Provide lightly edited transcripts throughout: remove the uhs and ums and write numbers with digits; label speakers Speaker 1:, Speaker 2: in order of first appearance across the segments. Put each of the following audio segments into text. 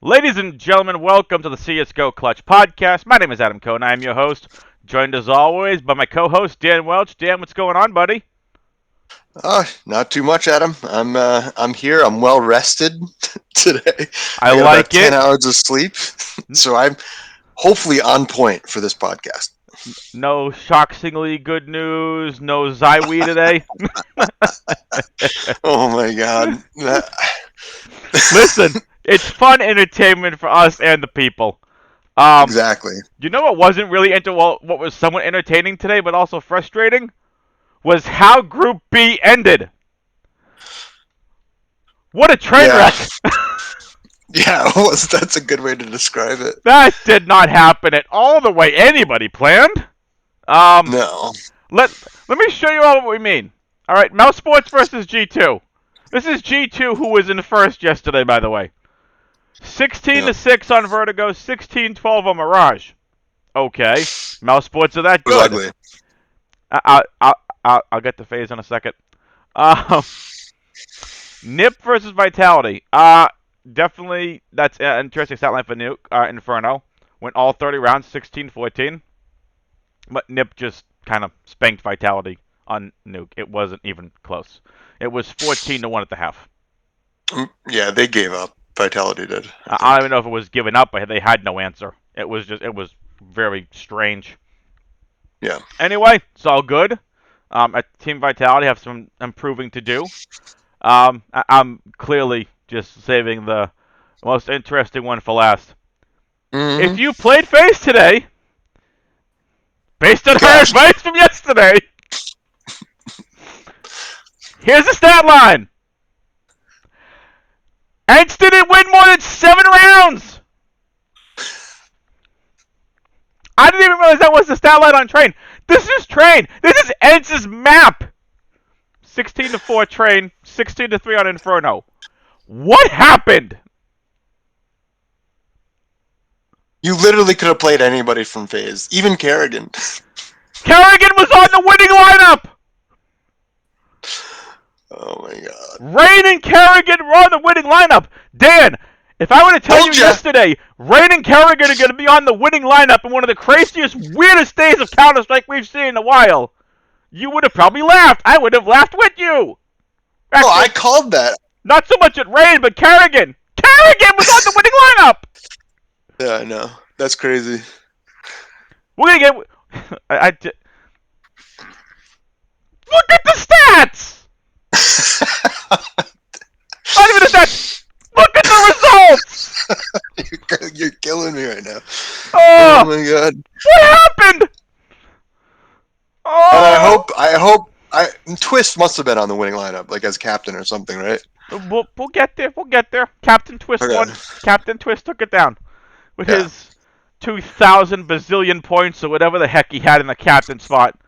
Speaker 1: Ladies and gentlemen, welcome to the CSGO Clutch Podcast. My name is Adam Cohn. I am your host, joined as always by my co-host, Dan Welch. Dan, what's going on, buddy?
Speaker 2: Not too much, Adam. I'm here. I'm well rested today.
Speaker 1: I
Speaker 2: got
Speaker 1: like
Speaker 2: about 10
Speaker 1: it.
Speaker 2: hours of sleep, so I'm hopefully on point for this podcast.
Speaker 1: No shockingly good news. No Zywe today.
Speaker 2: Oh my God.
Speaker 1: Listen, it's fun entertainment for us and the people.
Speaker 2: Exactly.
Speaker 1: You know what wasn't really what was somewhat entertaining today, but also frustrating, was how Group B ended. What a train wreck!
Speaker 2: Yeah, that's a good way to describe it.
Speaker 1: That did not happen at all the way anybody planned.
Speaker 2: No.
Speaker 1: Let me show you all what we mean. All right, Mouse Sports versus G2. This is G2 who was in first yesterday, by the way. 16-6 on Vertigo, 16-12 on Mirage. Okay, Mouse Sports are that good.
Speaker 2: Ugly.
Speaker 1: I'll get to phase in a second. Nip versus Vitality. Definitely that's an interesting stat line for Nuke. Inferno went all 30 rounds, 16-14. But Nip just kind of spanked Vitality on Nuke. It wasn't even close. It was 14-1 at the half.
Speaker 2: Yeah, they gave up. Vitality did.
Speaker 1: I don't even know if it was given up, but they had no answer. It was very strange.
Speaker 2: Yeah.
Speaker 1: Anyway, it's all good. At Team Vitality have some improving to do. I'm clearly just saving the most interesting one for last.
Speaker 2: Mm-hmm.
Speaker 1: If you played FaZe today, based on her advice from yesterday, here's the stat line. Ents didn't win more than 7 rounds. I didn't even realize that was the stat line on Train. This is Train. This is Ents' map. 16-4 Train, 16-3 on Inferno. What happened?
Speaker 2: You literally could have played anybody from FaZe, even Kerrigan.
Speaker 1: Kerrigan was on the winning lineup.
Speaker 2: Oh my God.
Speaker 1: Rain and Kerrigan were on the winning lineup. Dan, if I were to tell you yesterday, Rain and Kerrigan are going to be on the winning lineup in one of the craziest, weirdest days of Counter-Strike we've seen in a while, you would have probably laughed. I would have laughed with you.
Speaker 2: Actually, I called that.
Speaker 1: Not so much at Rain, but Kerrigan. Kerrigan was on the winning lineup.
Speaker 2: Yeah, I know. That's crazy.
Speaker 1: We're going to get... Look at the stats! Not even the stats! Look at the results!
Speaker 2: You're killing me right now.
Speaker 1: Oh
Speaker 2: my God.
Speaker 1: What happened?
Speaker 2: Oh. And I hope Twist must have been on the winning lineup, like as captain or something, right?
Speaker 1: We'll get there. We'll get there. Captain Twist won. Captain Twist took it down with his 2,000 bazillion points or whatever the heck he had in the captain spot.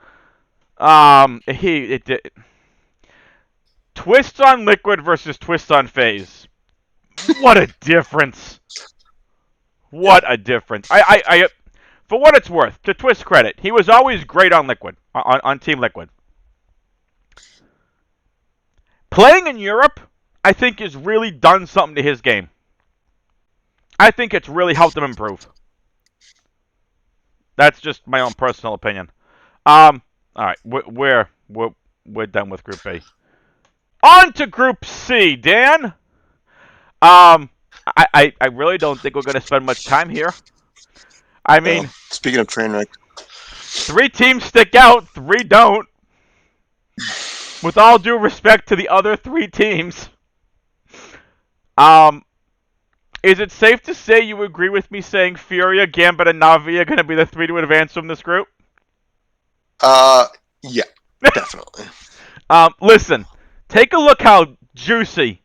Speaker 1: Twist on Liquid versus Twist on FaZe. What a difference! What a difference! I for what it's worth, to Twist's credit, he was always great on Liquid, on Team Liquid. Playing in Europe, I think, has really done something to his game. I think it's really helped him improve. That's just my own personal opinion. All right, we're done with Group B. On to Group C, Dan. I really don't think we're going to spend much time here. I mean,
Speaker 2: speaking of train wreck,
Speaker 1: 3 teams stick out, 3 don't. With all due respect to the other 3 teams. Is it safe to say you agree with me saying Furia, Gambit, and Na'Vi are going to be the 3 to advance from this group?
Speaker 2: Yeah, definitely.
Speaker 1: Listen, take a look how juicy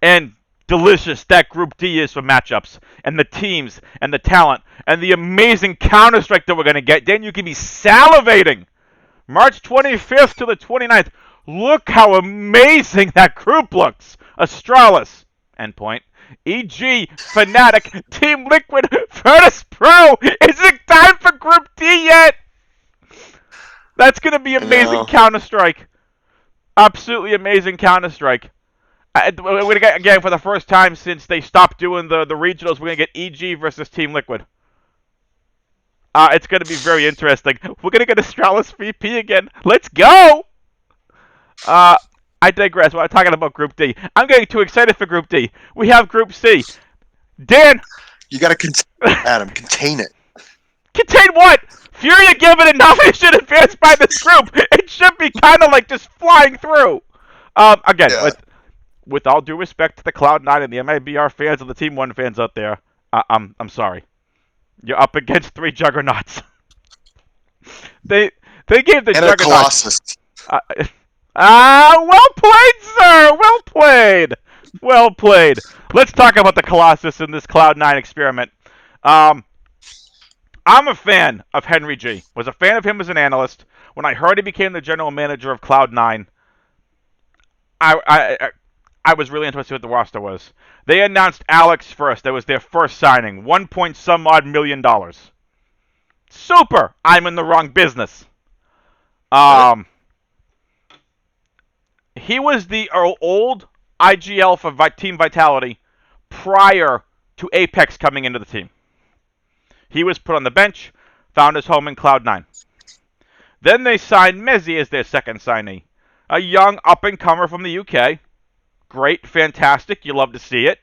Speaker 1: and delicious that Group D is for matchups, and the teams, and the talent, and the amazing Counter-Strike that we're going to get. Then you can be salivating. March 25th to the 29th. Look how amazing that group looks. Astralis, Endpoint, EG, Fnatic, Team Liquid, Virtus Pro. Is it time for Group D yet? That's going to be amazing Counter-Strike. Absolutely amazing Counter-Strike. We're gonna get, again, for the first time since they stopped doing the regionals, we're gonna get EG versus Team Liquid. It's gonna be very interesting. We're gonna get Astralis VP again. Let's go! I digress. We're talking about Group D. I'm getting too excited for Group D. We have Group C. Dan,
Speaker 2: You got to Adam, contain it.
Speaker 1: contain what? Furia given enough, it should advance by this group. It should be kind of like just flying through. Again,
Speaker 2: Yeah.
Speaker 1: with all due respect to the Cloud9 and the MIBR fans and the Team 1 fans out there, I'm sorry. You're up against 3 juggernauts. they gave the
Speaker 2: And
Speaker 1: juggernauts.
Speaker 2: a Colossus.
Speaker 1: Well played, sir. Well played. Well played. Let's talk about the Colossus in this Cloud9 experiment. I'm a fan of Henry G. Was a fan of him as an analyst. When I heard he became the general manager of Cloud9, I was really interested in what the roster was. They announced Alex first. That was their first signing. 1 point some odd $1 million. Super. I'm in the wrong business. He was the old IGL for Team Vitality prior to Apex coming into the team. He was put on the bench, found his home in Cloud9. Then they signed Mezzi as their second signee. A young up-and-comer from the UK. Great, fantastic, you love to see it.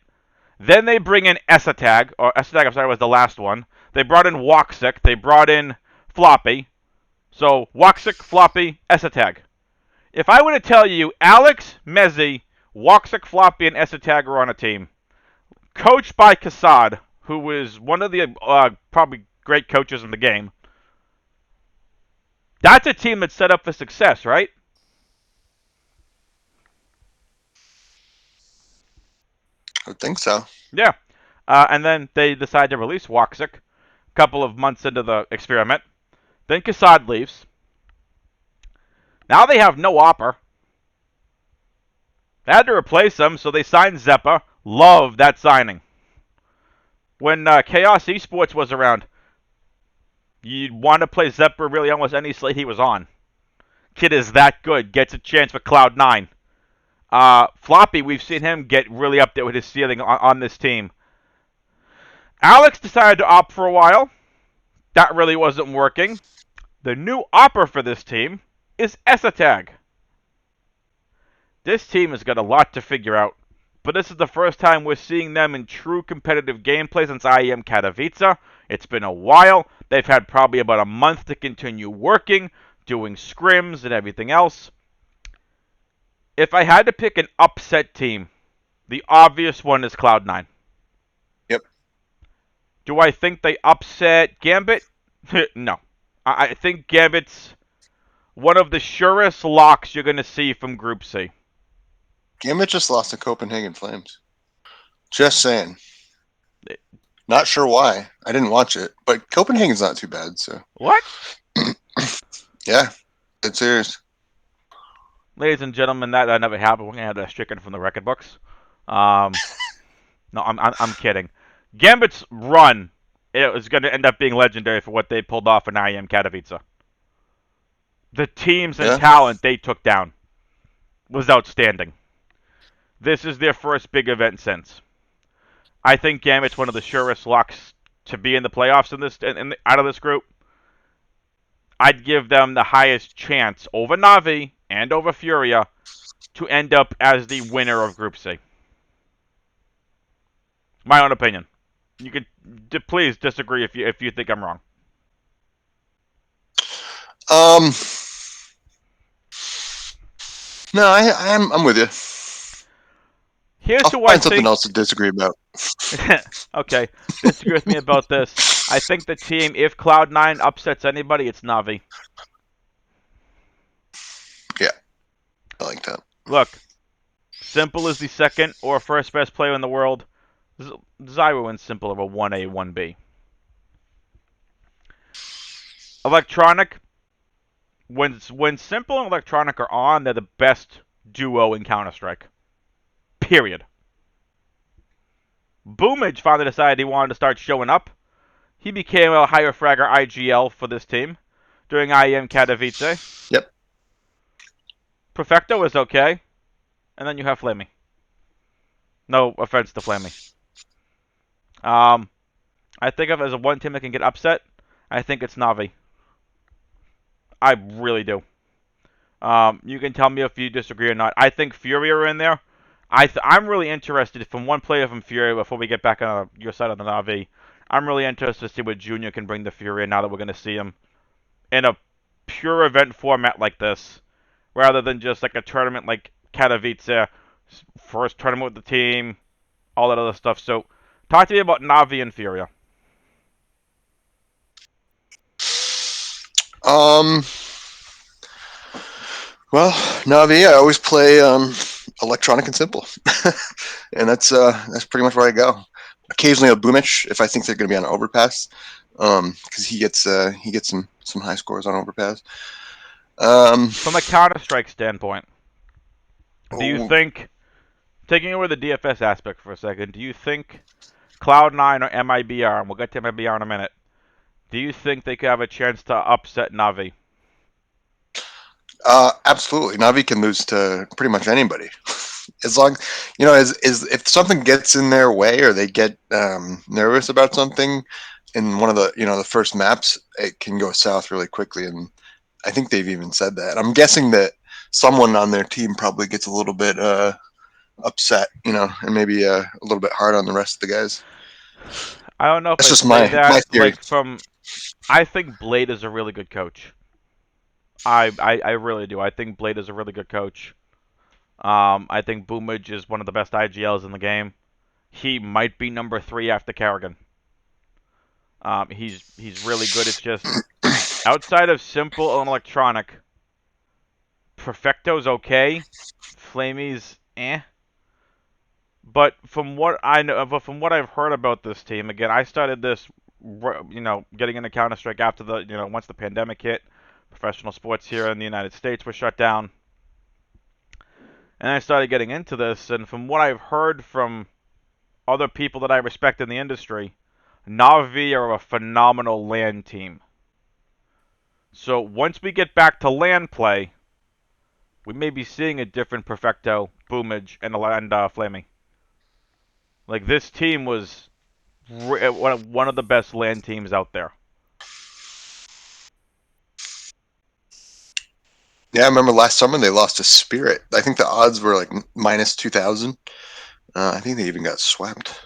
Speaker 1: Then they bring in Esatag, was the last one. They brought in Woxic, they brought in Floppy. So, Woxic, Floppy, Esatag. If I were to tell you Alex, Mezzi, Woxic, Floppy, and Esatag are on a team, coached by Kassad, who was one of the probably great coaches in the game, that's a team that's set up for success, right?
Speaker 2: I would think so.
Speaker 1: Yeah. And then they decide to release Woxic a couple of months into the experiment. Then Kassad leaves. Now they have no Opper. They had to replace him, so they signed Zeppa. Love that signing. When Chaos Esports was around, you'd want to play Zeppa really almost any slate he was on. Kid is that good. Gets a chance for Cloud9. Floppy, we've seen him get really up there with his ceiling on this team. Alex decided to opt for a while. That really wasn't working. The new opper for this team is Esatag. This team has got a lot to figure out, but this is the first time we're seeing them in true competitive gameplay since IEM Katowice. It's been a while. They've had probably about a month to continue working, doing scrims and everything else. If I had to pick an upset team, the obvious one is Cloud9.
Speaker 2: Yep.
Speaker 1: Do I think they upset Gambit? No. I think Gambit's one of the surest locks you're going to see from Group C.
Speaker 2: Gambit just lost to Copenhagen Flames. Just saying. Not sure why. I didn't watch it, but Copenhagen's not too bad. So
Speaker 1: What?
Speaker 2: yeah, it's serious.
Speaker 1: Ladies and gentlemen, that never happened. We're going to have that stricken from the record books. No, I'm kidding. Gambit's run, it was going to end up being legendary for what they pulled off in IEM Katowice. The teams and talent they took down was outstanding. This is their first big event since. I think Gambit's one of the surest locks to be in the playoffs out of this group. I'd give them the highest chance over Na'Vi and over Furia to end up as the winner of Group C. My own opinion. You could please disagree if you think I'm wrong.
Speaker 2: No, I'm with you.
Speaker 1: Here's
Speaker 2: I'll
Speaker 1: who
Speaker 2: find
Speaker 1: I
Speaker 2: something
Speaker 1: think.
Speaker 2: else to disagree about.
Speaker 1: Okay, disagree with me about this. I think the team, if Cloud9 upsets anybody, it's Na'Vi.
Speaker 2: Yeah, I like that.
Speaker 1: Look, Simple is the second or first best player in the world. Zyro and Simple are a 1A, 1B. Electronic, when Simple and Electronic are on, they're the best duo in Counter-Strike. Period. Boomage finally decided he wanted to start showing up. He became a higher fragger IGL for this team during IEM Katowice.
Speaker 2: Yep.
Speaker 1: Perfecto is okay. And then you have Flamey. No offense to Flammy. I think of it as a one team that can get upset. I think it's Navi. I really do. You can tell me if you disagree or not. I think Fury are in there. I'm really interested from one player from Fury before we get back on your side of the Navi. I'm really interested to see what Junior can bring to Fury now that we're going to see him in a pure event format like this, rather than just like a tournament like Katowice, first tournament with the team, all that other stuff. So, talk to me about Navi and Furia.
Speaker 2: Um, well, Navi, I always play electronic and simple, and that's pretty much where I go. Occasionally a Boomich if I think they're going to be on overpass, because he gets some high scores on overpass. Um,
Speaker 1: From a Counter Strike standpoint, do you
Speaker 2: oh,
Speaker 1: think, taking away the DFS aspect for a second, do you think Cloud9 or MIBR, and we'll get to MIBR in a minute, do you think they could have a chance to upset Navi?
Speaker 2: Absolutely, Navi can lose to pretty much anybody. As long, as if something gets in their way or they get nervous about something in one of the first maps, it can go south really quickly. And I think they've even said that. I'm guessing that someone on their team probably gets a little bit upset, and maybe a little bit hard on the rest of the guys.
Speaker 1: I don't know if
Speaker 2: That's
Speaker 1: I'd
Speaker 2: just
Speaker 1: say
Speaker 2: my
Speaker 1: that.
Speaker 2: theory.
Speaker 1: I think Blade is a really good coach. I really do. I think Blade is a really good coach. I think Boomage is one of the best IGLs in the game. He might be number 3 after Kerrigan. He's really good. It's just outside of simple and electronic, Perfecto's okay. Flamey's eh. But from what I know, but from what I've heard about this team, again, I started this, getting into Counter Strike after once the pandemic hit. Professional sports here in the United States were shut down, and I started getting into this. And from what I've heard from other people that I respect in the industry, Navi are a phenomenal LAN team. So once we get back to LAN play, we may be seeing a different Perfecto, Boomage, and Flamey. Like this team was one of the best LAN teams out there.
Speaker 2: Yeah, I remember last summer they lost to Spirit. I think the odds were like minus 2,000. I think they even got swept.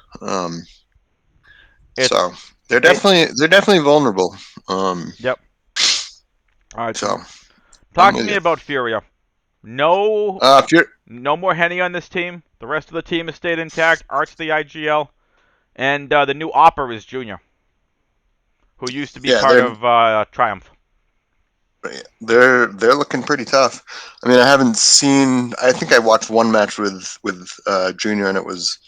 Speaker 1: It's
Speaker 2: So they're
Speaker 1: it.
Speaker 2: definitely vulnerable.
Speaker 1: Yep. All right. So
Speaker 2: So I'm
Speaker 1: talk to
Speaker 2: with
Speaker 1: me
Speaker 2: you.
Speaker 1: about Furia. No,
Speaker 2: If you're
Speaker 1: no more Henny on this team. The rest of the team has stayed intact. Art's the IGL, and the new Opera is Junior, who used to be
Speaker 2: yeah,
Speaker 1: part of Triumph.
Speaker 2: they're looking pretty tough. I mean, I haven't seen. I think I watched one match with Junior, and it was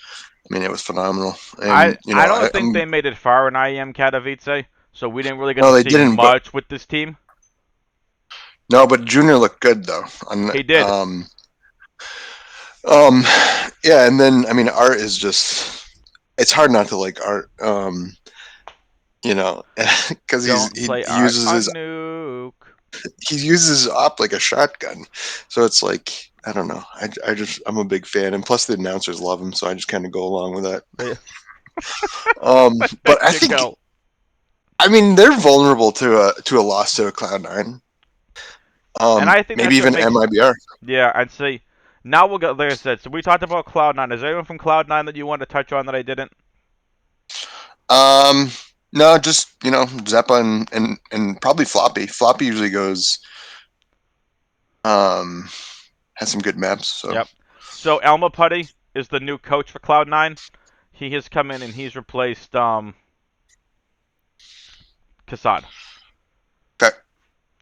Speaker 2: phenomenal.
Speaker 1: I
Speaker 2: And
Speaker 1: I don't think
Speaker 2: I'm
Speaker 1: they made it far in IEM Katowice, so we didn't really get
Speaker 2: no,
Speaker 1: to
Speaker 2: they
Speaker 1: see
Speaker 2: didn't. But
Speaker 1: much with this team.
Speaker 2: no, but Junior looked good though.
Speaker 1: He did.
Speaker 2: Um, yeah, and then I mean, Art is just. It's hard not to like Art. Because
Speaker 1: Don't play
Speaker 2: he
Speaker 1: Art
Speaker 2: uses
Speaker 1: a
Speaker 2: his
Speaker 1: nuke.
Speaker 2: op like a shotgun, so it's like I don't know. I'm a big fan, and plus the announcers love him, so I just kind of go along with that.
Speaker 1: There
Speaker 2: But I
Speaker 1: you
Speaker 2: think
Speaker 1: go.
Speaker 2: I mean they're vulnerable to a loss to a Cloud9.
Speaker 1: And I think
Speaker 2: Maybe
Speaker 1: that's what
Speaker 2: even
Speaker 1: makes.
Speaker 2: MIBR.
Speaker 1: Yeah, I'd say. Now we'll get, like I said, so we talked about Cloud9. Is there anyone from Cloud9 that you wanted to touch on that I didn't?
Speaker 2: Um, no, just Zeppa and probably Floppy. Floppy usually goes um has some good maps. So
Speaker 1: Yep. So Elma Putty is the new coach for Cloud9. He has come in and he's replaced Kassad.
Speaker 2: okay,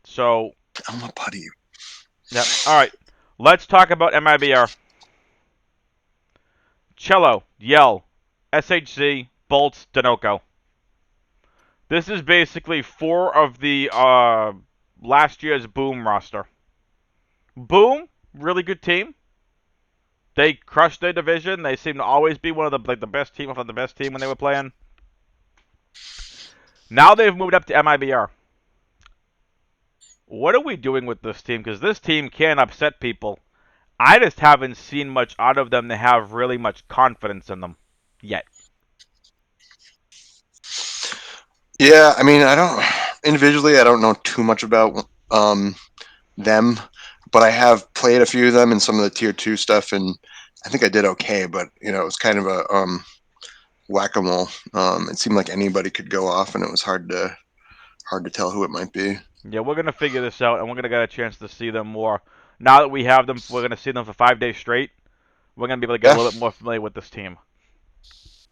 Speaker 1: So,
Speaker 2: I'm a putty.
Speaker 1: yep. All right. Let's talk about MIBR. Cello, Yell, SHZ, Bolts, Dinoco. This is basically 4 of the last year's Boom roster. Boom, really good team. They crushed their division. They seem to always be one of the best team, if not the best team when they were playing. Now they've moved up to MIBR. What are we doing with this team? Because this team can upset people. I just haven't seen much out of them to have really much confidence in them yet.
Speaker 2: Yeah, I mean, I don't know too much about them, but I have played a few of them in some of the tier two stuff, and I think I did okay. But it was kind of a whack-a-mole. It seemed like anybody could go off, and it was hard to tell who it might be.
Speaker 1: Yeah, we're gonna figure this out, and we're gonna get a chance to see them more. Now that we have them, we're gonna see them for 5 days straight. We're gonna be able to get a
Speaker 2: Yeah,
Speaker 1: little bit more familiar with this team.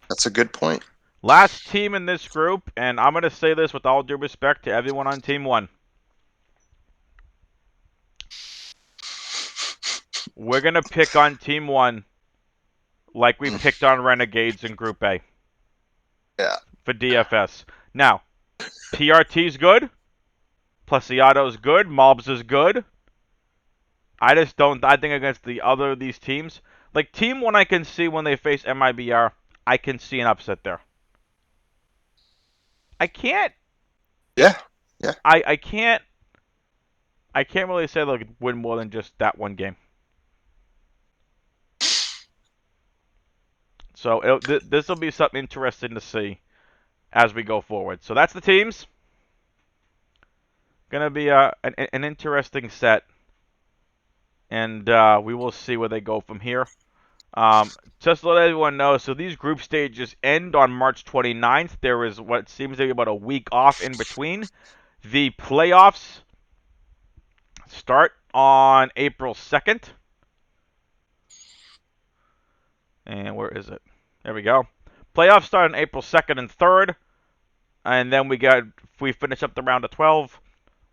Speaker 2: that's a good point.
Speaker 1: Last team in this group, and I'm gonna say this with all due respect to everyone on Team 1. We're gonna pick on Team 1 like we picked on Renegades in Group A
Speaker 2: Yeah,
Speaker 1: for DFS. Now, PRT's good. Plesiado's good. Mobs is good. I just don't. I think against the other of these teams, like Team 1, I can see when they face MIBR, I can see an upset there. I can't.
Speaker 2: yeah, yeah.
Speaker 1: I can't. I can't really say they'll win more than just that one game. So this will be something interesting to see as we go forward. So that's the teams. Gonna be an interesting set, and we will see where they go from here. Just to let everyone know, so these group stages end on March 29th. There is what seems to be about a week off in between. The playoffs start on April 2nd. And where is it? There we go. Playoffs start on April 2nd and 3rd. And then we finish up the round of 12.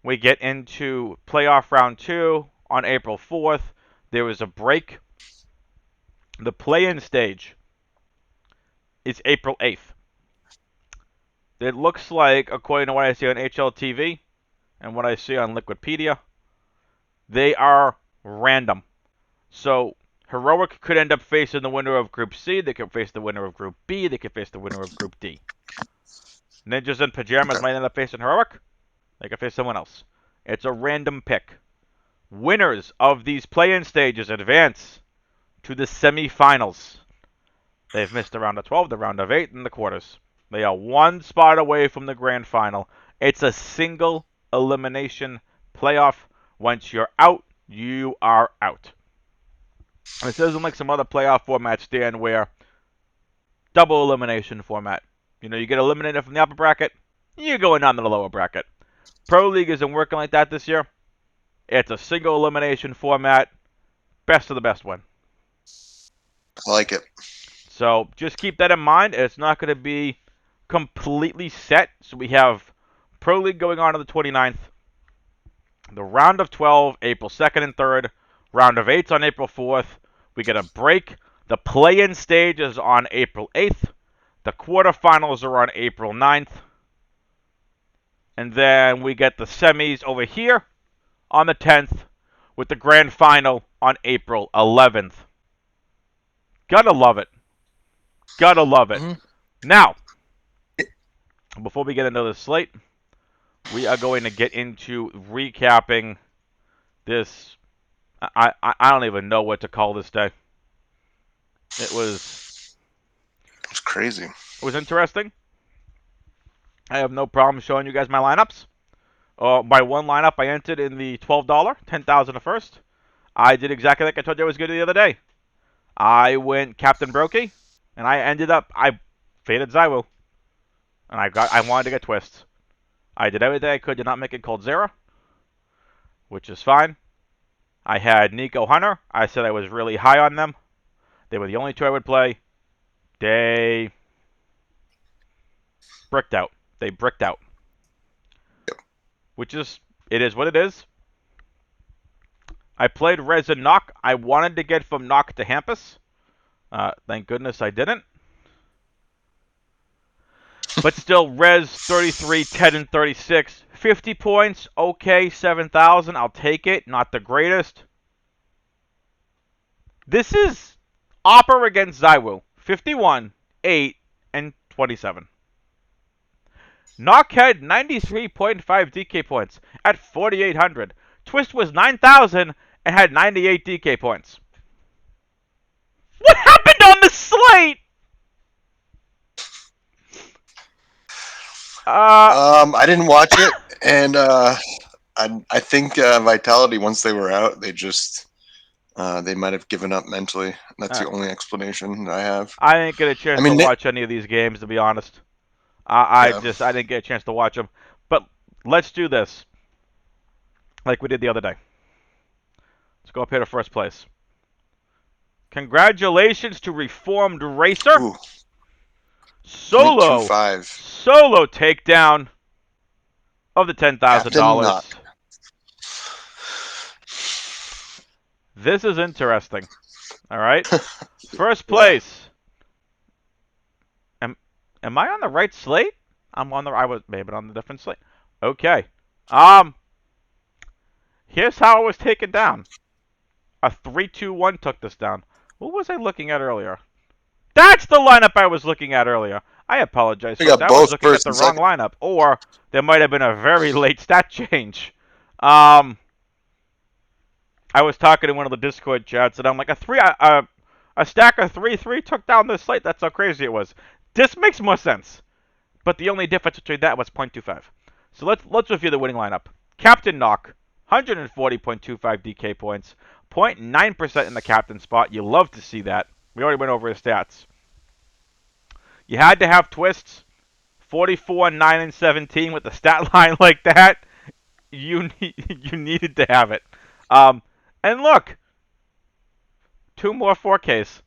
Speaker 1: We get into playoff round 2 on April 4th. There was a break. The play-in stage is April 8th. It looks like, according to what I see on HLTV and what I see on Liquipedia, they are random. So Heroic could end up facing the winner of Group C. They could face the winner of Group B. They could face the winner of Group D. Ninjas in Pajamas
Speaker 2: Okay.
Speaker 1: might end up facing Heroic. They could face someone else. It's a random pick. Winners of these play-in stages advance to the semifinals. They've missed the round of 12, the round of 8, and the quarters. They are one spot away from the grand final. It's a single elimination playoff. Once you're out, you are out. This isn't like some other playoff formats, Dan, where double elimination format. You get eliminated from the upper bracket, you're going down to the lower bracket. Pro League isn't working like that this year. It's a single elimination format. Best of the best win.
Speaker 2: I like it.
Speaker 1: So just keep that in mind. It's not going to be completely set. So we have Pro League going on the 29th. The round of 12, April 2nd and 3rd. Round of 8's on April 4th. We get a break. The play-in stage is on April 8th. The quarterfinals are on April 9th. And then we get the semis over here on the 10th with the grand final on April 11th. Gotta love it. Gotta love it.
Speaker 2: Mhm.
Speaker 1: Now, before we get into the slate, we are going to get into recapping this. I don't even know what to call this day. It was
Speaker 2: Crazy.
Speaker 1: interesting. I have no problem showing you guys my lineups. My one lineup I entered in the $12, 10,000 a first. I did exactly like I told you I was going to the other day. I went Captain Brokey, and I faded Zywu, and I wanted to get twists. I did everything I could to not make it called Zera, which is fine. I had Nico Hunter. I said I was really high on them. They were the only two I would play. They bricked out. They bricked out. Which is, it is what it is. I played Rez and Nock. I wanted to get from Nock to Hampus. Thank goodness I didn't. But still, Rez 33, 10, and 36. 50 points, okay, 7,000. I'll take it. Not the greatest. This is Opper against Zywu. 51, 8, and 27. Nock had 93.5 DK points at 4,800. Twist was 9,000 and had 98 DK points. What happened on the slate?
Speaker 2: I didn't watch it, and I think Vitality, once they were out, they might have given up mentally. That's the only explanation I have.
Speaker 1: I didn't get a
Speaker 2: I
Speaker 1: chance to
Speaker 2: mean,
Speaker 1: watch any of these games, to be honest. I
Speaker 2: yeah.
Speaker 1: just I didn't get a chance to watch them. But let's do this like we did the other day. Let's go up here to first place. Congratulations to Reformed Racer.
Speaker 2: Ooh,
Speaker 1: Solo
Speaker 2: 0.25.
Speaker 1: takedown of the
Speaker 2: Captain Knock.
Speaker 1: $10,000. This is interesting. All right. First
Speaker 2: Yeah.
Speaker 1: place. Am I on the right slate? I was maybe on the different slate. Okay. Here's how it was taken down. A 3-2-1 took this down. What was I looking at earlier? That's the lineup I was looking at earlier. I apologize,
Speaker 2: We
Speaker 1: folks.
Speaker 2: got
Speaker 1: I was
Speaker 2: both
Speaker 1: looking at
Speaker 2: first
Speaker 1: the
Speaker 2: and
Speaker 1: wrong
Speaker 2: second.
Speaker 1: lineup, or there might have been a very late stat change. I was talking in one of the Discord chats, and I'm like, a stack of 3-3 took down this slate. That's how crazy it was. This makes more sense, but the only difference between that was 0.25. So let's review the winning lineup. Captain Knock, 140.25 DK points, 0.9% in the captain spot. You love to see that. We already went over his stats. You had to have twists. 44, 9, and 17 with a stat line like that. You needed to have it. And look, 2 more 4Ks.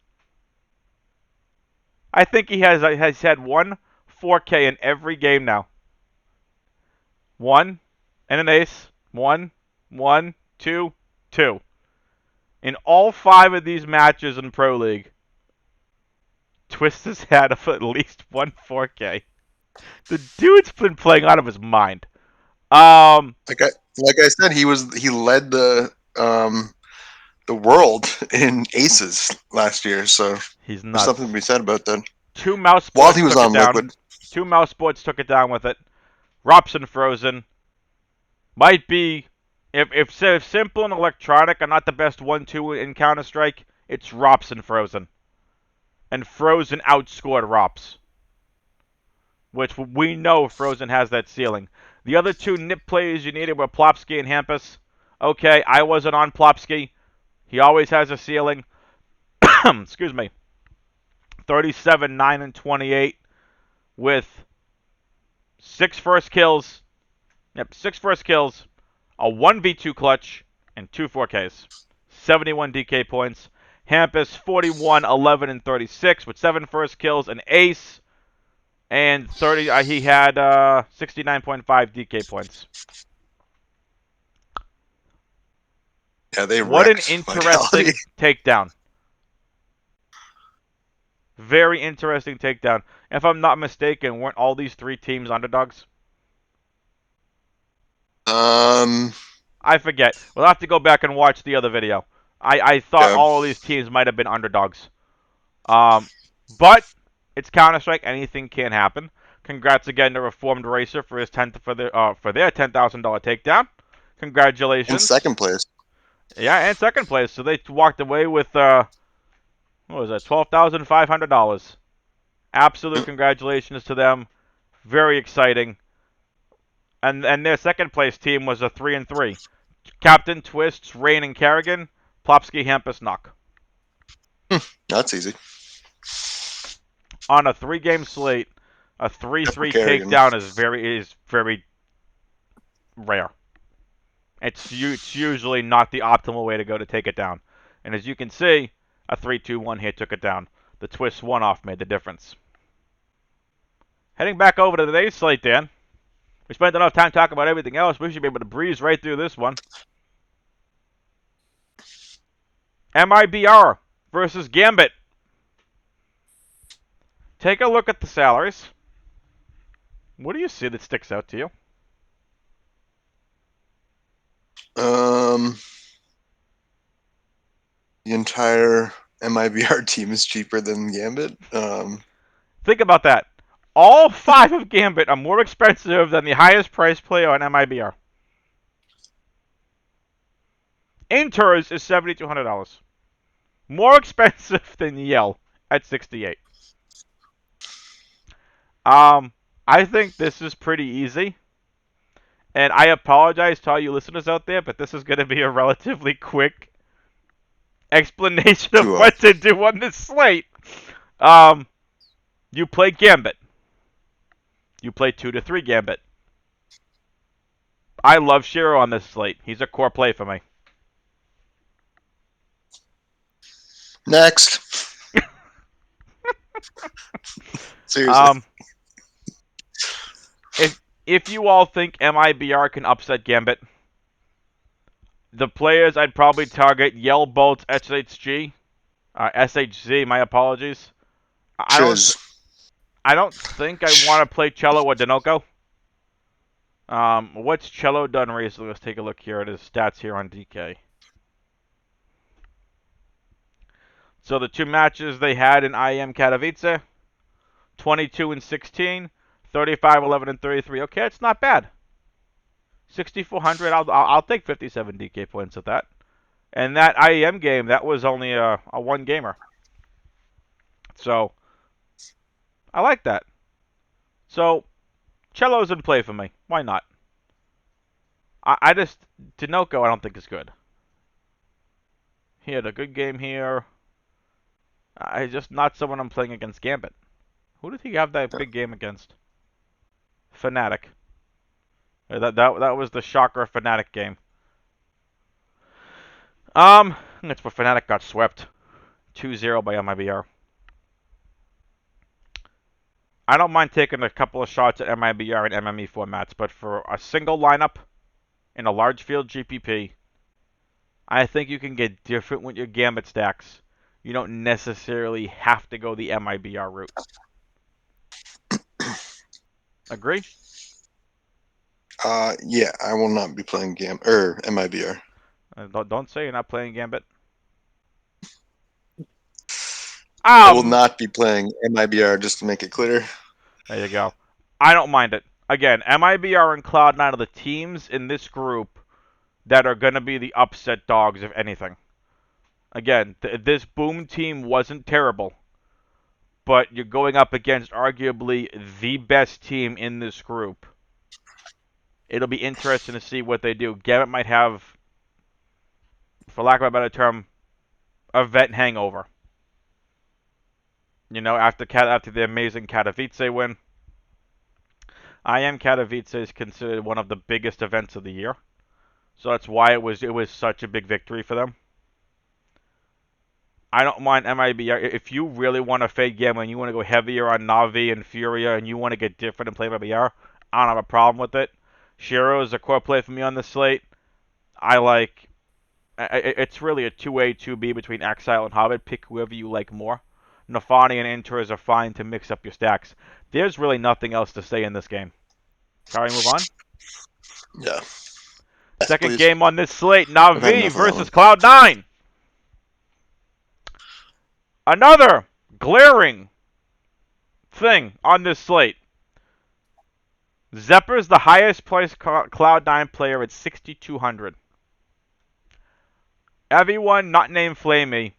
Speaker 1: I think he has had 1 4K in every game now. 1 and an ace. 1, 1, 2, 2. In all 5 of these matches in Pro League, Twist has had at least 1 4K. The dude's been playing out of his mind.
Speaker 2: Like I said, he led the world in aces last year. So
Speaker 1: He's
Speaker 2: there's something to
Speaker 1: nuts.
Speaker 2: be said about that.
Speaker 1: 2 mouse
Speaker 2: While
Speaker 1: sports
Speaker 2: he was
Speaker 1: took it
Speaker 2: on
Speaker 1: down.
Speaker 2: liquid.
Speaker 1: 2 mouse sports took it down with it. Robson Frozen might be, if simple and electronic are not the best 1-2 in Counter Strike, it's Robson Frozen. And Frozen outscored Rops, which we know Frozen has that ceiling. The other 2 nip plays you needed were Plopsky and Hampus. Okay, I wasn't on Plopsky. He always has a ceiling. Excuse me. 37, 9, and 28 with 6 first kills. Yep, 6 first kills, a 1v2 clutch, and 2 4Ks. 71 DK points. Hampus 41, 11, and 36 with 7 first kills, an ace, and 30. He had 69.5 DK points.
Speaker 2: Yeah, they
Speaker 1: What an
Speaker 2: wrecked Vitality.
Speaker 1: interesting takedown. Very interesting takedown. If I'm not mistaken, weren't all these 3 teams underdogs?
Speaker 2: I
Speaker 1: I forget. We'll have to go back and watch the other video. I thought
Speaker 2: yeah,
Speaker 1: all of these teams might have been underdogs. But it's Counter-Strike. Anything can happen. Congrats again to Reformed Racer for his for their $10,000 takedown.
Speaker 2: in
Speaker 1: Congratulations.
Speaker 2: second place.
Speaker 1: Yeah, and second place. So they walked away with what was that? $12,500. Absolute congratulations to them. Very exciting. And their second place team was a 3-3. Captain Twists, Rain, and Kerrigan. Plopsky, Hampus, Knock.
Speaker 2: That's easy.
Speaker 1: On a 3-game slate, a 3-3 takedown is very rare. It's usually not the optimal way to go to take it down. And as you can see, a 3-2-1 here took it down. The twist one-off made the difference. Heading back over to today's slate, Dan. We spent enough time talking about everything else. We should be able to breeze right through this one. MIBR versus Gambit. Take a look at the salaries. What do you see that sticks out to you?
Speaker 2: The entire MIBR team is cheaper than Gambit.
Speaker 1: Think about that. All 5 of Gambit are more expensive than the highest price player on MIBR. Inters is $7,200. More expensive than Yell at 68. I think this is pretty easy. And I apologize to all you listeners out there, but this is going to be a relatively quick explanation of
Speaker 2: To
Speaker 1: what to do on this slate. You play Gambit. You play 2 to 3 Gambit. I love Shiro on this slate. He's a core play for me.
Speaker 2: next. Seriously.
Speaker 1: If you all think MIBR can upset Gambit, the players I'd probably target Yell Bolt SHG, SHZ. My apologies.
Speaker 2: Chiz.
Speaker 1: I don't think I want to play Cello or Dinoco. What's Cello done recently? Let's take a look here at his stats here on DK. So the 2 matches they had in IEM Katowice, 22 and 16, 35, 11, and 33. Okay, it's not bad. 6,400. I'll take 57 DK points at that. And that IEM game, that was only a 1 gamer. So I like that. So Cello's in play for me. Why not? I just Dinoco I don't think is good. He had a good game here. I just not someone I'm playing against Gambit. Who did he have that big game against? Fnatic. That was the shocker Fnatic game. That's where Fnatic got swept. 2-0 by MIBR. I don't mind taking a couple of shots at MIBR and MME formats, but for a single lineup in a large field GPP, I think you can get different with your Gambit stacks. You don't necessarily have to go the MIBR route. Agree?
Speaker 2: Yeah, I will not be playing MIBR.
Speaker 1: Don't say you're not playing Gambit.
Speaker 2: I will not be playing MIBR, just to make it clear.
Speaker 1: There you go. I don't mind it. Again, MIBR and Cloud9 are the teams in this group that are going to be the upset dogs, if anything. Again, this Boom team wasn't terrible, but you're going up against arguably the best team in this group. It'll be interesting to see what they do. Gambit might have, for lack of a better term, a vet hangover. You know, after the amazing Katowice win. IEM Katowice is considered one of the biggest events of the year. So that's why it was such a big victory for them. I don't mind MIBR. If you really want to fade Gambit and you want to go heavier on Na'Vi and Furia and you want to get different and play MIBR, I don't have a problem with it. Shiro is a core play for me on the slate. It's really a 2A, 2B between Exile and Hobbit. Pick whoever you like more. Nafani and Inters are fine to mix up your stacks. There's really nothing else to say in this game. Shall we move on?
Speaker 2: Yeah.
Speaker 1: Second
Speaker 2: Please.
Speaker 1: game on this slate, Na'Vi versus Cloud9. Another glaring thing on this slate. Zepper's the highest priced Cloud9 player at 6,200. Everyone not named Flamey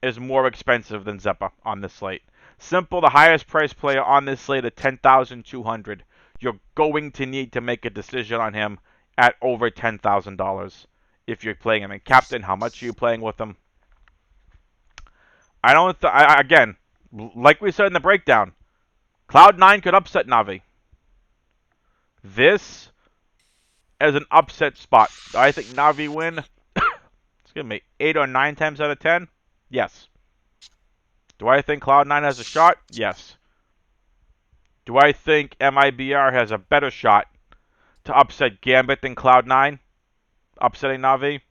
Speaker 1: is more expensive than Zeppa on this slate. Simple, the highest priced player on this slate at 10,200. You're going to need to make a decision on him at over $10,000 if you're playing him in Captain. How much are you playing with him? Again, like we said in the breakdown, Cloud9 could upset Na'Vi. This is an upset spot. I think Na'Vi win. Excuse me, 8 or 9 times out of 10. Yes. Do I think Cloud9 has a shot? Yes. Do I think MIBR has a better shot to upset Gambit than Cloud9? Upsetting Na'Vi?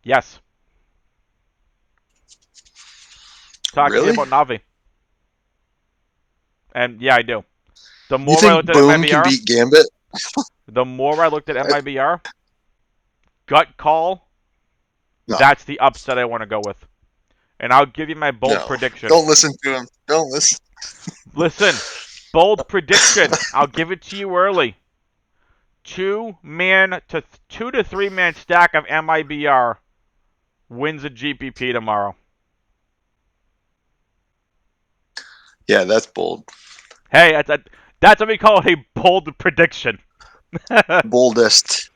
Speaker 1: Yes. Talk to me about Na'Vi. And yeah, I do. The more I looked at
Speaker 2: Boom
Speaker 1: MIBR,
Speaker 2: can beat Gambit?
Speaker 1: the more I looked at MIBR, gut call,
Speaker 2: No.
Speaker 1: that's the upset I want to go with. And I'll give you my bold prediction.
Speaker 2: Don't listen to him. Don't listen.
Speaker 1: Listen, bold prediction. I'll give it to you early. 2 to 3 man stack of MIBR wins a GPP tomorrow.
Speaker 2: Yeah, that's bold.
Speaker 1: Hey, that's what we call a bold prediction.
Speaker 2: Boldest.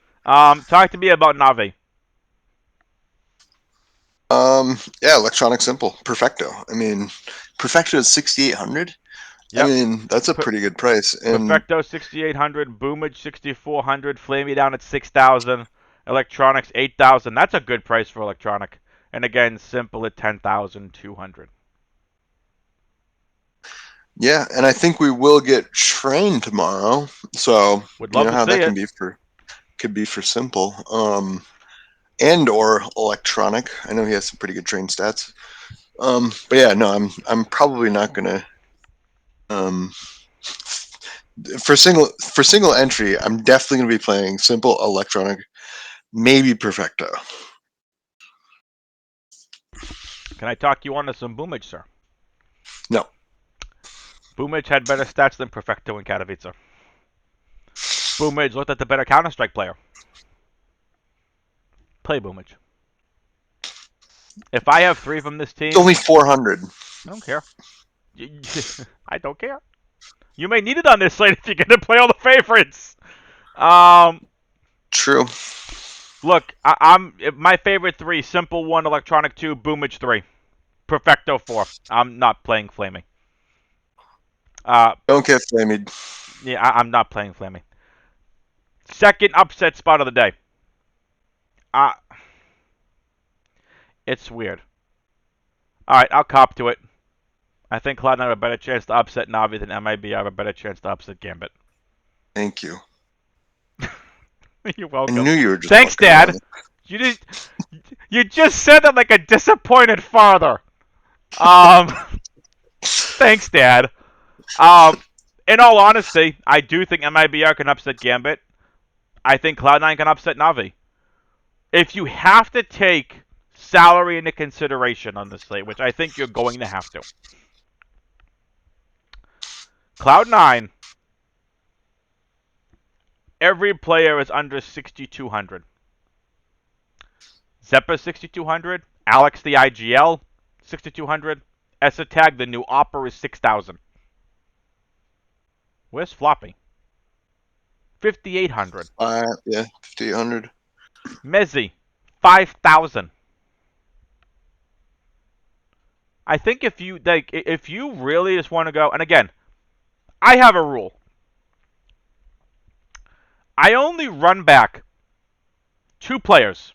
Speaker 1: Talk to me about Navi.
Speaker 2: Yeah, electronic simple. Perfecto. I mean, Perfecto is 6,800. I
Speaker 1: Yep.
Speaker 2: mean, that's a pretty good price. And
Speaker 1: Perfecto 6,800, Boomage 6,400, Flame Me Down at 6,000, Electronics 8,000. That's a good price for electronic. And again, simple at 10,200.
Speaker 2: yeah, and I think we will get trained tomorrow. So
Speaker 1: Would
Speaker 2: you
Speaker 1: love
Speaker 2: know
Speaker 1: to
Speaker 2: how
Speaker 1: see
Speaker 2: that
Speaker 1: it.
Speaker 2: could be for simple. And or electronic. I know he has some pretty good train stats. But yeah, no, I'm probably not gonna um for single entry, I'm definitely gonna be playing simple electronic, maybe perfecto.
Speaker 1: Can I talk you onto some Boomage, sir?
Speaker 2: No.
Speaker 1: Boomage had better stats than Perfecto and Katowice. Boomage looked at the better Counter-Strike player. Play Boomage. If I have 3 from this
Speaker 2: It's
Speaker 1: team,
Speaker 2: only 400.
Speaker 1: I don't care. I don't care. You may need it on this slate if you're going to play all the favorites. Um,
Speaker 2: True.
Speaker 1: Look, I'm my favorite 3: Simple 1, Electronic 2, Boomage 3, Perfecto 4. I'm not playing Flaming. Uh,
Speaker 2: Don't get flamed.
Speaker 1: yeah, I'm not playing Flaming. Second upset spot of the day. Uh, it's weird. All right, I'll cop to it. I think Cloud9 have a better chance to upset Navi than MIB have a better chance to upset Gambit.
Speaker 2: Thank you.
Speaker 1: You're
Speaker 2: I
Speaker 1: welcome.
Speaker 2: knew you were just
Speaker 1: Thanks,
Speaker 2: fucking around.
Speaker 1: Dad. You you just said that like a disappointed father. Um, thanks, Dad. Um, in all honesty, I do think MIBR can upset Gambit. I think Cloud9 can upset Navi. If you have to take salary into consideration on this slate, which I think you're going to have to, Cloud9, every player is under 6,200. Zeppa 6,200, Alex the IGL 6,200, Esatag the new Opera is 6,000. Where's Floppy? 5,800.
Speaker 2: Yeah, 5,800.
Speaker 1: Mezzi 5,000. I think if you really just want to go, and again, I have a rule. I only run back 2 players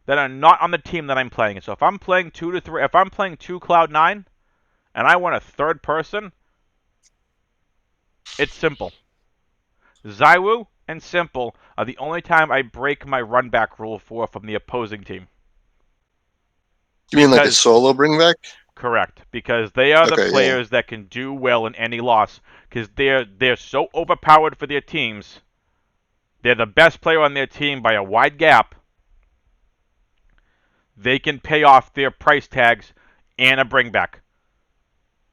Speaker 1: that are not on the team that I'm playing. So if I'm playing 2 to 3, if I'm playing 2 Cloud9 and I want a third person, it's simple. Zywoo and Simple are the only time I break my run back rule for from the opposing team.
Speaker 2: You mean like a
Speaker 1: Because
Speaker 2: solo bring back?
Speaker 1: correct, because they are the
Speaker 2: Okay, yeah.
Speaker 1: players that can do well in any loss because they're so overpowered for their teams. They're the best player on their team by a wide gap. They can pay off their price tags and a bring back.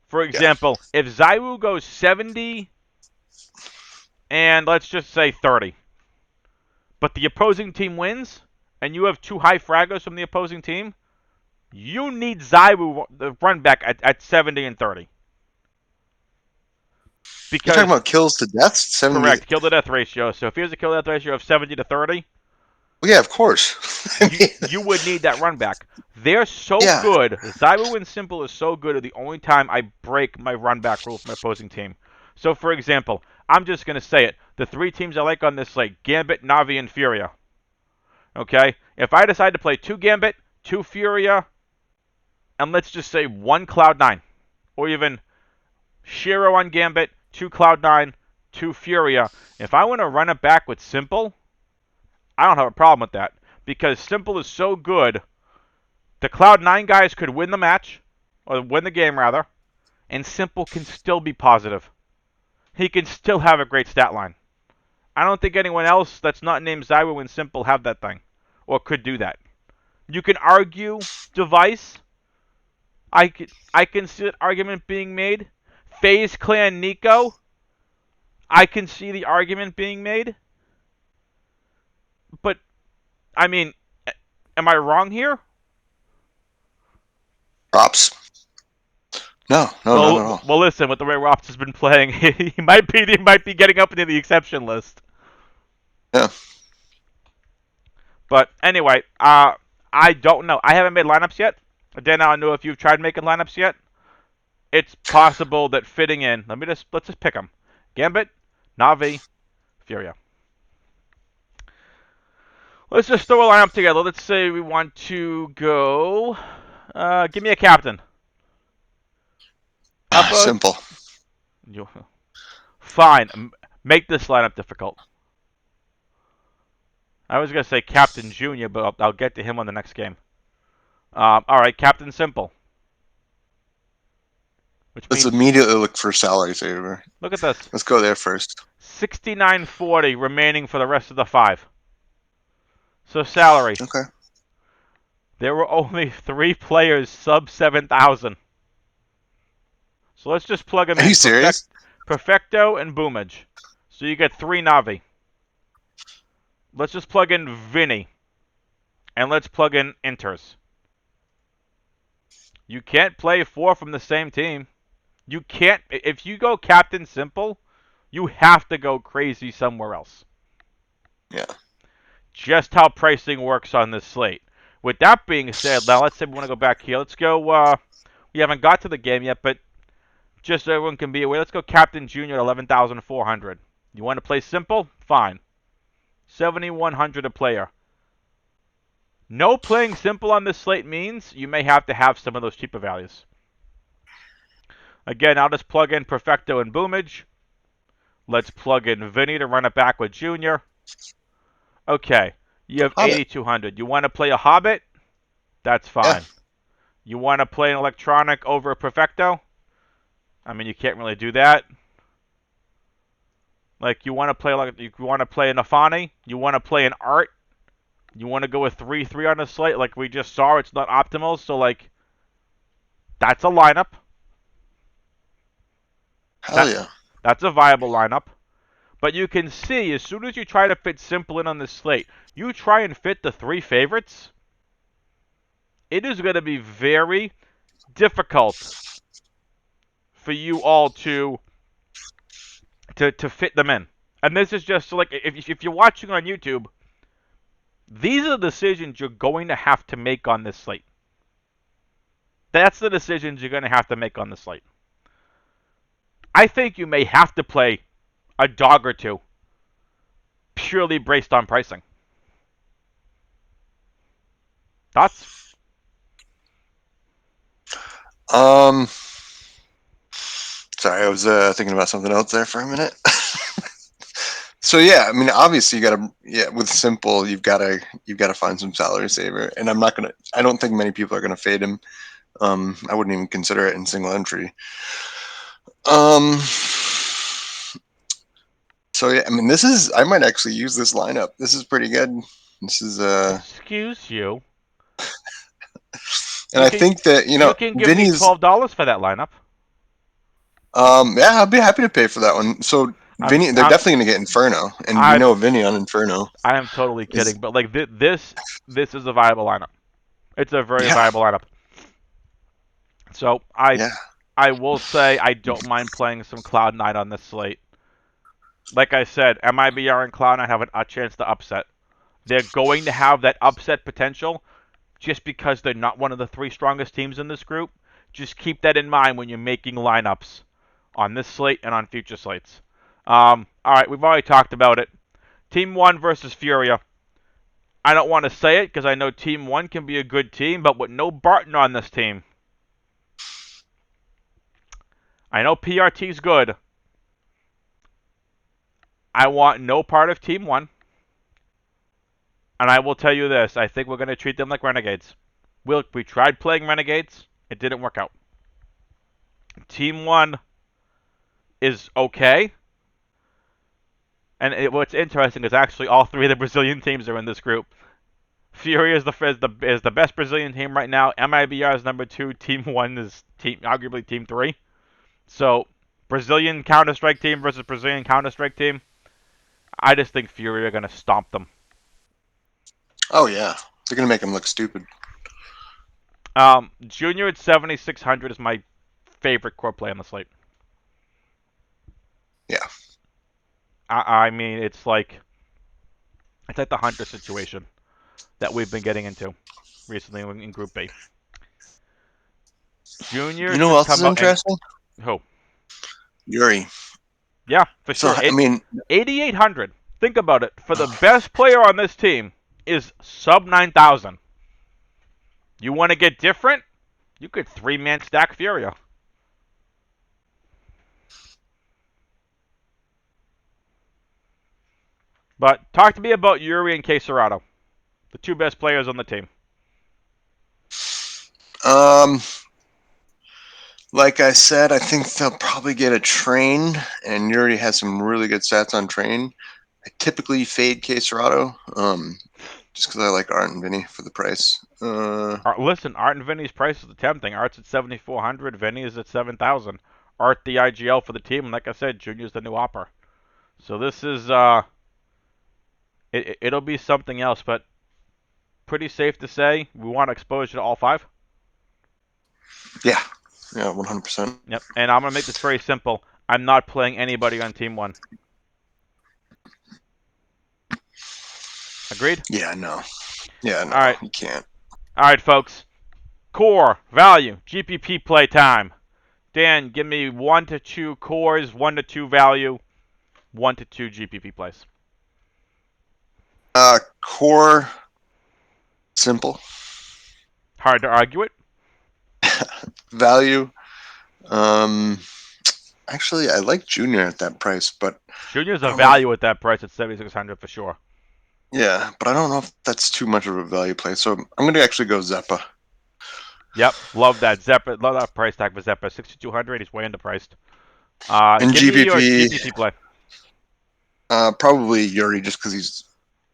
Speaker 1: For
Speaker 2: Yeah.
Speaker 1: example, if Zywoo goes 70 and let's just say 30, but the opposing team wins and you have 2 high fraggers from the opposing team, you need Zywoo the run back at 70 and 30.
Speaker 2: You're talking
Speaker 1: Because
Speaker 2: about kills to deaths? 70.
Speaker 1: correct, kill to death ratio. So if he has a kill to death ratio of 70 to 30,
Speaker 2: Well, yeah, of course. I mean,
Speaker 1: you would need that run back. They're so
Speaker 2: yeah.
Speaker 1: good. Zywoo and Simple is so good are the only time I break my run back rule from my opposing team. So for example, I'm just gonna say it. The 3 teams I like on this slate: Gambit, Navi, and Furia. Okay? If I decide to play 2 Gambit, 2 Furia, and let's just say 1 Cloud9, or even Shiro on Gambit, 2 Cloud9, 2 Furia. If I want to run it back with Simple, I don't have a problem with that. Because Simple is so good, the Cloud9 guys could win the match, or win the game rather, and Simple can still be positive. He can still have a great stat line. I don't think anyone else that's not named Zywoo and Simple have that thing, or could do that. You can argue device. I can see that argument being made. FaZe Clan Nico, I can see the argument being made. But, I mean, Am I wrong here?
Speaker 2: Props. No, no, not at all.
Speaker 1: Well, listen. With the way Rops has been playing, he might be getting up into the exception list.
Speaker 2: Yeah.
Speaker 1: But anyway, I don't know. I haven't made lineups yet. Dan, I don't know if you've tried making lineups yet. It's possible that fitting in. Let's just pick them. Gambit, Navi, Furia. Let's just throw a lineup together. Let's say we want to go. Give me a captain. How about
Speaker 2: Simple.
Speaker 1: you? Fine. Make this lineup difficult. I was gonna say Captain Junior, but I'll get to him on the next game. All right, Captain Simple. Which
Speaker 2: Let's
Speaker 1: means
Speaker 2: immediately look for salary saver.
Speaker 1: look at this.
Speaker 2: Let's go there first.
Speaker 1: 69.40 remaining for the rest of the 5. So salary.
Speaker 2: Okay.
Speaker 1: There were only 3 players sub 7,000. So let's just plug them
Speaker 2: Are
Speaker 1: in.
Speaker 2: you serious?
Speaker 1: Perfecto and Boomage. So you get 3 Navi. Let's just plug in Vinny. And let's plug in Inters. You can't play 4 from the same team. You can't. If you go Captain Simple, you have to go crazy somewhere else.
Speaker 2: Yeah.
Speaker 1: Just how pricing works on this slate. With that being said, now let's say we want to go back here. Let's go. We haven't got to the game yet, but just so everyone can be aware, let's go Captain Junior at 11,400. You want to play simple? Fine. 7,100 a player. No playing simple on this slate means you may have to have some of those cheaper values. Again, I'll just plug in Perfecto and Boomage. Let's plug in Vinny to run it back with Junior. Okay, you have
Speaker 2: Hobbit.
Speaker 1: 8,200. You want to play a Hobbit? That's
Speaker 2: Yeah.
Speaker 1: fine. You want to play an Electronic over a Perfecto? I mean, you can't really do that. Like, you want to play an Afani? You want to play an Art? You want to go with 3-3 on the slate? Like we just saw, it's not optimal. So, like, that's a lineup.
Speaker 2: Hell
Speaker 1: That
Speaker 2: yeah.
Speaker 1: That's a viable lineup. But you can see, as soon as you try to fit simple in on this slate, you try and fit the 3 favorites, it is going to be very difficult for you all to fit them in. And this is just like, if you're watching on YouTube, these are the decisions you're going to have to make on this slate. That's the decisions you're going to have to make on the slate. I think you may have to play a dog or two purely based on pricing. Thoughts?
Speaker 2: Sorry, I was thinking about something else there for a minute. So yeah, I mean, obviously you gotta, with simple, you've gotta find some salary saver, and I don't think many people are gonna fade him. I wouldn't even consider it in single entry. Um, so yeah, I mean, I might actually use this lineup. This is pretty good. This is
Speaker 1: Excuse you.
Speaker 2: and I think that
Speaker 1: You can give me
Speaker 2: Vinny's.
Speaker 1: $12 for that lineup.
Speaker 2: Yeah, I'd be happy to pay for that one. So
Speaker 1: I'm
Speaker 2: Vinny, they're definitely gonna get Inferno, and we
Speaker 1: I
Speaker 2: know Vinny on Inferno
Speaker 1: I am totally
Speaker 2: is
Speaker 1: kidding, but like this is a viable lineup. It's a very
Speaker 2: yeah,
Speaker 1: viable lineup. So
Speaker 2: yeah.
Speaker 1: I will say I don't mind playing some Cloud9 on this slate. Like I said, MIBR and Cloud9 have a chance to upset. They're going to have that upset potential just because they're not one of the 3 strongest teams in this group. Just keep that in mind when you're making lineups on this slate and on future slates. All right, we've already talked about it. Team 1 versus Furia. I don't want to say it because I know Team 1 can be a good team, but with no Barton on this team, I know PRT's good. I want no part of Team 1. And I will tell you this, I think we're going to treat them like Renegades. We tried playing Renegades. It didn't work out. Team 1 is okay. And what's interesting is actually all 3 of the Brazilian teams are in this group. Fury is the best Brazilian team right now. MIBR is number 2. Team 1 is arguably Team 3. So, Brazilian Counter-Strike team versus Brazilian Counter-Strike team. I just think Fury are going to stomp them.
Speaker 2: Oh yeah, They're gonna make him look stupid.
Speaker 1: Junior at 7,600 is my favorite core play on the slate.
Speaker 2: Yeah.
Speaker 1: I mean, it's like the Hunter situation that we've been getting into recently in Group B. Junior
Speaker 2: You know who
Speaker 1: just
Speaker 2: else
Speaker 1: come
Speaker 2: is
Speaker 1: out and
Speaker 2: interesting?
Speaker 1: who?
Speaker 2: Yuri.
Speaker 1: Yeah, for
Speaker 2: So
Speaker 1: sure.
Speaker 2: I mean,
Speaker 1: 8,800. Think about it. For the best player on this team is sub 9,000. You want to get different? You could 3-man stack Furia. But talk to me about Yuri and Queserado, the two best players on the team.
Speaker 2: um, like I said, I think they'll probably get a train, and Yuri has some really good stats on train. I typically fade Caserado, just because I like Art and Vinny for the price.
Speaker 1: Listen, Art and Vinny's price is tempting. Art's at 7,400. Vinny is at 7,000. Art the IGL for the team, and like I said, Junior's the new opper. So this is it'll be something else, but pretty safe to say we want exposure to all five.
Speaker 2: Yeah, 100%.
Speaker 1: Yep. And I'm gonna make this very simple. I'm not playing anybody on team one. Agreed?
Speaker 2: Yeah, no. Yeah, no,
Speaker 1: All right.
Speaker 2: you can't.
Speaker 1: All right, folks. Core value GPP play time. Dan, give me 1 to 2 cores, 1 to 2 value, 1 to 2 GPP plays.
Speaker 2: Core, simple.
Speaker 1: Hard to argue it.
Speaker 2: Value. Actually, I like Junior at that price, but
Speaker 1: Junior's
Speaker 2: I
Speaker 1: a
Speaker 2: don't know.
Speaker 1: value at that price at 7,600 for sure.
Speaker 2: Yeah, but I don't know if that's too much of a value play. So I'm going to actually go Zeppa.
Speaker 1: Yep, love that Zeppa. Love that price tag for Zeppa. 6,200. He's way underpriced.
Speaker 2: And
Speaker 1: Give me your
Speaker 2: GPP,
Speaker 1: GPP play.
Speaker 2: probably Yuri just because he's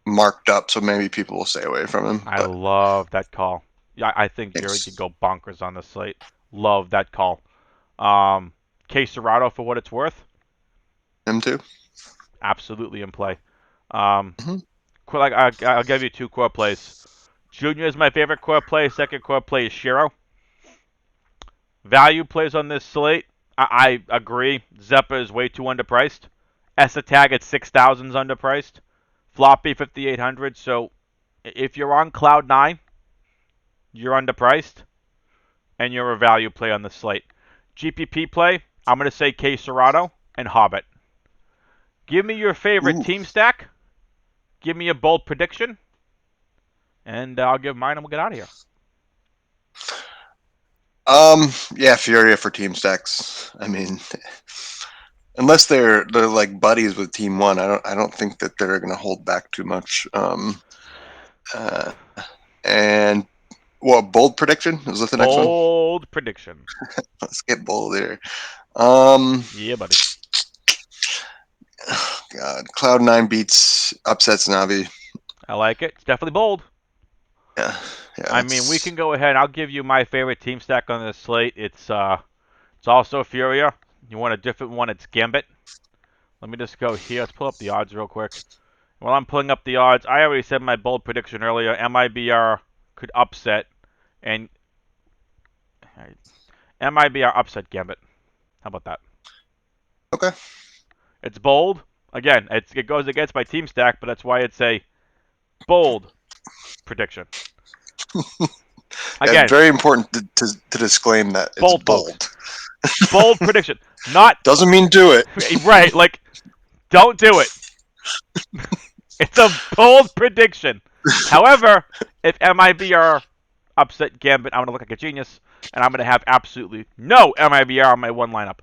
Speaker 2: marked up, so maybe people will stay away from him.
Speaker 1: I
Speaker 2: But
Speaker 1: love that call. Yeah, I think Yuri could
Speaker 2: thanks.
Speaker 1: go bonkers on the slate. Love that call. Queserado, for what it's worth,
Speaker 2: Him too.
Speaker 1: absolutely in play. Um,
Speaker 2: Hmm.
Speaker 1: I'll give you 2 core plays. Junior is my favorite core play. Second core play is Shiro. Value plays on this slate. I agree. Zeppa is way too underpriced. Essa tag at 6,000 is underpriced. Floppy 5,800. So if you're on Cloud 9, you're underpriced, and you're a value play on the slate. GPP play, I'm going to say Queserado and Hobbit. Give me your favorite
Speaker 2: Ooh.
Speaker 1: team stack. Give me a bold prediction. And I'll give mine and we'll get out of here.
Speaker 2: Yeah, Furia for team stacks. I mean, unless they're like buddies with Team One, I don't think that they're going to hold back too much. Uh, and what bold prediction? Is that the next one?
Speaker 1: Bold prediction.
Speaker 2: Let's get bold here. Um,
Speaker 1: Yeah, buddy.
Speaker 2: God, Cloud9 beats upsets Navi.
Speaker 1: I like it. It's definitely bold.
Speaker 2: Yeah, yeah.
Speaker 1: I mean, we can go ahead. I'll give you my favorite team stack on this slate. It's also Furia. You want a different one? It's Gambit. Let me just go here. Let's pull up the odds real quick. While I'm pulling up the odds, I already said my bold prediction earlier. MIBR could upset, and MIBR upset Gambit. How about that?
Speaker 2: Okay.
Speaker 1: It's bold. Again, it goes against my team stack, but that's why it's a bold prediction.
Speaker 2: Yeah,
Speaker 1: Again,
Speaker 2: very important to disclaim that it's
Speaker 1: bold,
Speaker 2: bold.
Speaker 1: folks. Bold prediction. Not
Speaker 2: Doesn't mean do it.
Speaker 1: right. Like, don't do it. It's a bold prediction. However, if MIBR upset Gambit, I'm going to look like a genius, and I'm going to have absolutely no MIBR on my one lineup.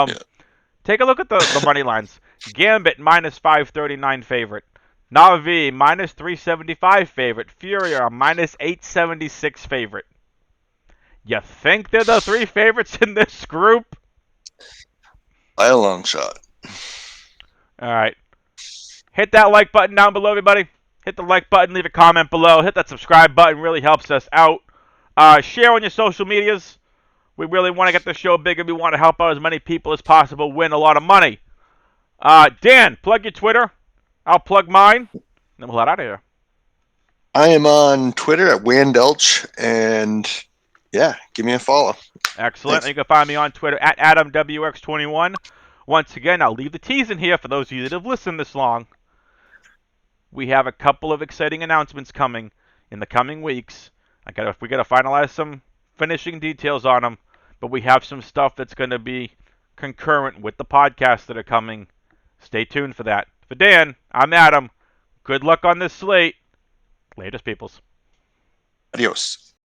Speaker 2: Yeah.
Speaker 1: Take a look at the money lines. Gambit minus 539 favorite. Navi minus 375 favorite. Furia minus 876 favorite. You think they're the 3 favorites in this group?
Speaker 2: By a long shot.
Speaker 1: All right. Hit that like button down below, everybody. Hit the like button, leave a comment below. Hit that subscribe button, really helps us out. Share on your social medias. We really want to get the show bigger. We want to help out as many people as possible win a lot of money. Dan, plug your Twitter. I'll plug mine. Then we'll head out of here.
Speaker 2: I am on Twitter at Wandelch, and yeah, give me a follow.
Speaker 1: Excellent.
Speaker 2: Thanks.
Speaker 1: You can find me on Twitter at AdamWX21. Once again, I'll leave the tease in here for those of you that have listened this long. We have a couple of exciting announcements coming in the coming weeks. We gotta finalize some finishing details on them, but we have some stuff that's going to be concurrent with the podcasts that are coming. Stay tuned for that. For Dan, I'm Adam. Good luck on this slate. Latest, peoples.
Speaker 2: Adios.